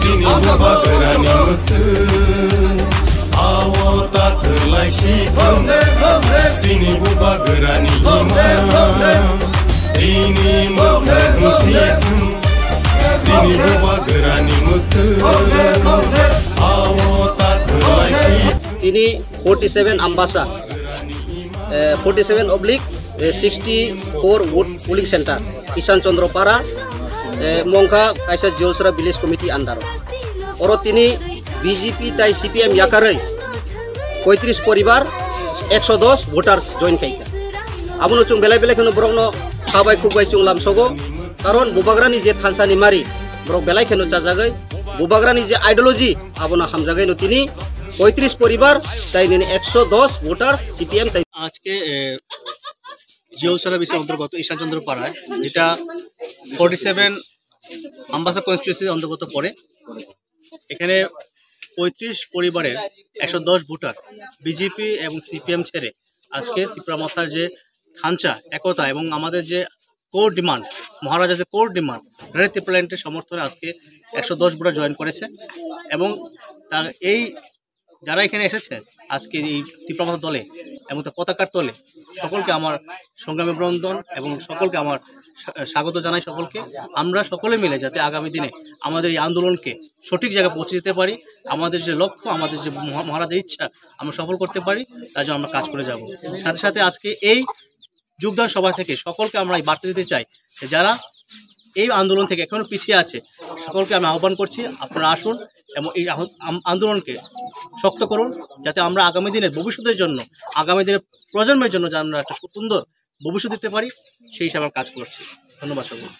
Sini bubagerani mutu awo takelai sikum Sini bubagerani imam ini mutu sikum Sini bubagerani mutu awo takelai sikum Ini 47 Ambasa 47/64 Wood Pooling Center Kisan Chondropara Mongkha Kaisa Jolsra Village Committee Andar Oro tini BJP tai CPM yakarei 35 poribar 110 voters join kaika Abuno chung belai belai kheno brokno khabai khukbai chung lamsogo karon bubagrani je thansani mari brok belai kheno chajagai bubagrani je ideology abuno hamjagai no tini 35 পরিবার তাই নিয়ে 110 voter CPM তাই আজকে জিওলসরা বিষয় অন্তর্গত ঈশানচন্দ্র পাড়ায় যেটা 47 আম্বাসা কনস্টিটিউয়েন্সির অন্তর্গত পড়ে এখানে 35 পরিবারের 110 ভোটার বিজেপি এবং সিপিএম ছেড়ে আজকে ত্রিপুরা মাথার যে খাঞ্চা একতা এবং আমাদের যে কোর ডিমান্ড মহারাজা যে কোর ডিমান্ড রেড ত্রিপুরাল্যান্ডের সমর্থনে আজকে 110 ভোটার জয়েন করেছে এবং তার এই যারা এখানে এসেছে আজকে এই ত্রিপুরা মাথা দলে এবং পতাকার তলে সকলকে আমার সংগ্রামী বন্দন এবং সকলকে আমার স্বাগত জানাই সকলকে আমরা সকলে মিলে যাতে আগামী দিনে আমাদের এই আন্দোলনকে সঠিক জায়গায় পৌঁছে যেতে পারি আমাদের যে লক্ষ্য আমাদের যে মহারাজের ইচ্ছা আমরা সফল করতে পারি তার জন্য আমরা কাজ করে যাব সাথে সাথে আজকে এই যোগদান সভা থেকে সকলকে আমরা এই বার্তা দিতে চাই যারা এই আন্দোলন থেকে এখনো পিছিয়ে আছে সকলকে আমি আহ্বান করছি আপনারা আসুন এবং এই আন্দোলনকে শক্ত করুন যাতে আমরা আগামী দিনের ভবিষ্যতের জন্য আগামী দিনের প্রজন্মের জন্য যেন আমরা একটা সুন্দর ভবিষ্যৎ দিতে পারি সেই হিসাবে কাজ করছি ধন্যবাদ সকলকে